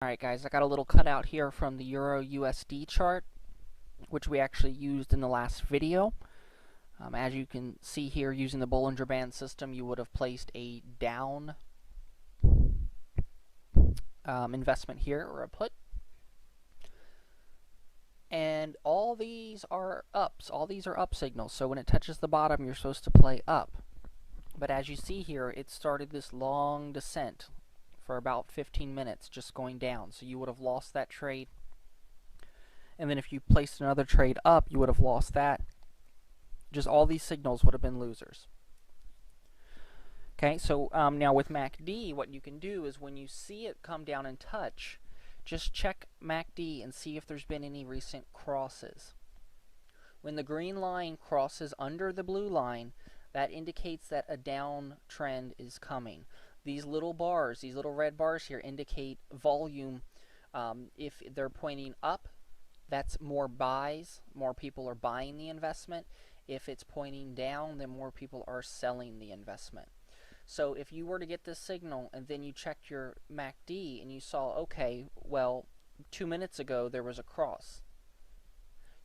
Alright guys, I got a little cutout here from the Euro USD chart, which we actually used in the last video. As you can see here, using the Bollinger Band system, you would have placed a down investment here, or a put. And all these are ups. All these are up signals. So when it touches the bottom, you're supposed to play up. But as you see here, it started this long descent for about 15 minutes just going down. So you would have lost that trade. And then if you placed another trade up, you would have lost that. Just all these signals would have been losers. Okay, so now with MACD, what you can do is when you see it come down and touch, just check MACD and see if there's been any recent crosses. When the green line crosses under the blue line, that indicates that a downtrend is coming. These little bars, these little red bars here, indicate volume. If they're pointing up, that's more buys. More people are buying the investment. If it's pointing down, then more people are selling the investment. So if you were to get this signal and then you checked your MACD and you saw, okay, well, 2 minutes ago there was a cross,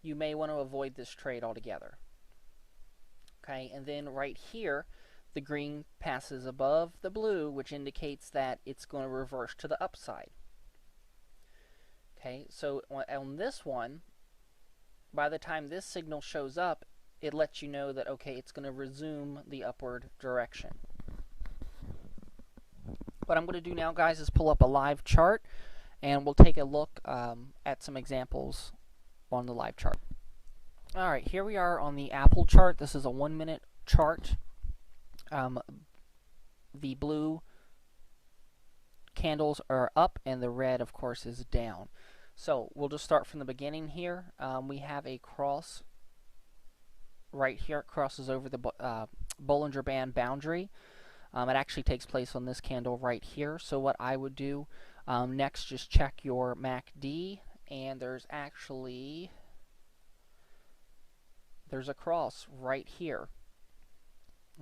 you may want to avoid this trade altogether. Okay, and then right here, the green passes above the blue, which indicates that it's going to reverse to the upside. Okay, so on this one, by the time this signal shows up, it lets you know that, okay, it's going to resume the upward direction. What I'm going to do now, guys, is pull up a live chart, and we'll take a look at some examples on the live chart. Alright, here we are on the Apple chart. This is a 1-minute chart. The blue candles are up, and the red, of course, is down. So we'll just start from the beginning here. We have a cross right here. It crosses over the Bollinger Band boundary. It actually takes place on this candle right here. So what I would do next, just check your MACD, and there's a cross right here.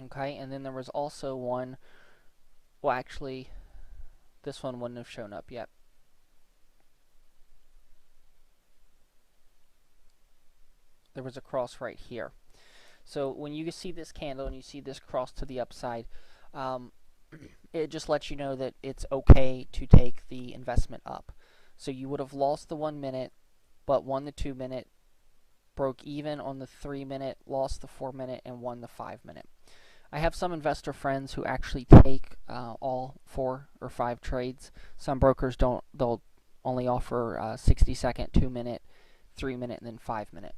Okay, and then there was also one, well, actually, this one wouldn't have shown up yet. There was a cross right here. So when you see this candle and you see this cross to the upside, it just lets you know that it's okay to take the investment up. So you would have lost the 1 minute, but won the 2 minute, broke even on the 3 minute, lost the 4 minute, and won the 5 minute. I have some investor friends who actually take all 4 or 5 trades. Some brokers don't. They'll only offer 60-second, 2 minute, 3 minute, and then 5 minute.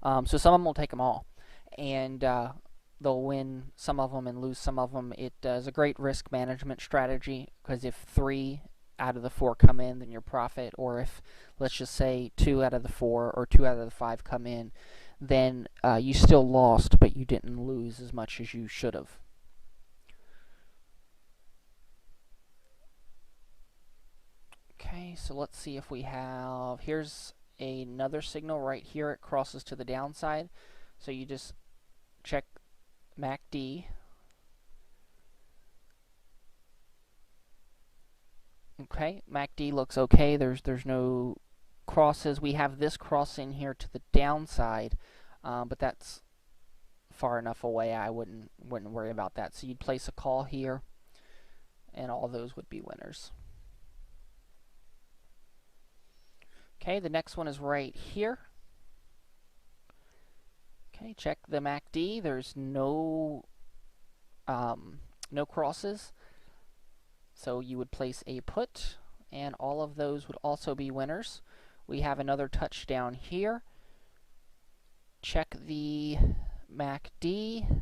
So some of them will take them all, and they'll win some of them and lose some of them. It is a great risk management strategy, because if 3 out of the 4 come in, then your profit, or if, let's just say, 2 out of the 4 or 2 out of the 5 come in, then you still lost, but you didn't lose as much as you should have. Okay, so let's see if we have, here's another signal right here. It crosses to the downside, so you just check MACD. Okay, MACD looks okay. There's no crosses. We have this cross in here to the downside, but that's far enough away. I wouldn't worry about that. So you'd place a call here, and all those would be winners. Okay, the next one is right here. Okay, check the MACD. There's no crosses. So you would place a put, and all of those would also be winners. We have another touchdown here. Check the MACD.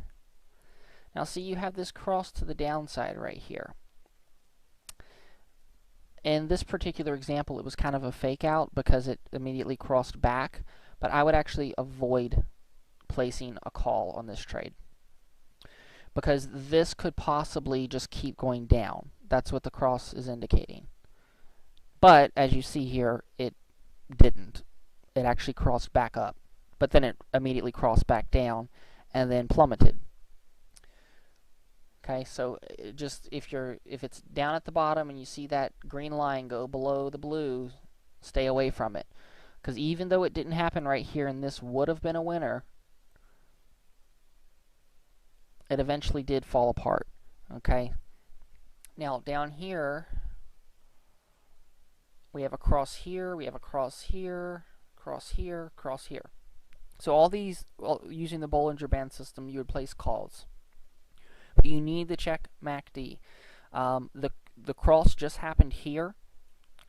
Now see, you have this cross to the downside right here. In this particular example, it was kind of a fake out because it immediately crossed back, but I would actually avoid placing a call on this trade, because this could possibly just keep going down. That's what the cross is indicating. But as you see here, it didn't. It actually crossed back up, but then it immediately crossed back down and then plummeted. Okay, so just if it's down at the bottom and you see that green line go below the blue, stay away from it. Because even though it didn't happen right here and this would have been a winner, it eventually did fall apart. Okay, now down here we have a cross here, we have a cross here, cross here, cross here. So all these, using the Bollinger Band system, you would place calls. But you need to check MACD. The cross just happened here,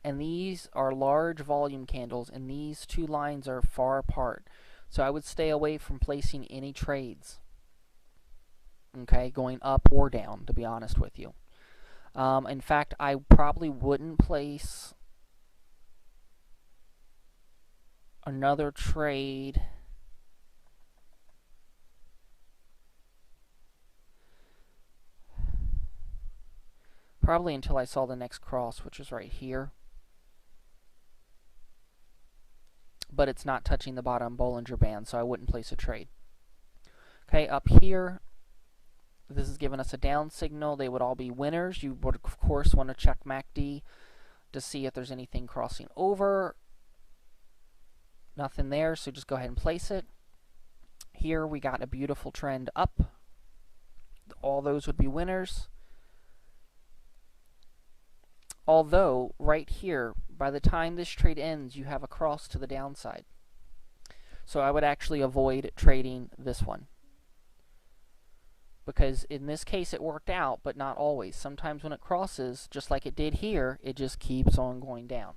and these are large volume candles, and these two lines are far apart. So I would stay away from placing any trades. Okay, going up or down, to be honest with you. In fact, I probably wouldn't place another trade probably until I saw the next cross, which is right here. But it's not touching the bottom Bollinger Band, so I wouldn't place a trade. Okay, up here, this is giving us a down signal. They would all be winners. You would, of course, want to check MACD to see if there's anything crossing over. Nothing there, so just go ahead and place it. Here we got a beautiful trend up. All those would be winners. Although, right here, by the time this trade ends, you have a cross to the downside. So I would actually avoid trading this one. Because in this case it worked out, but not always. Sometimes when it crosses, just like it did here, it just keeps on going down.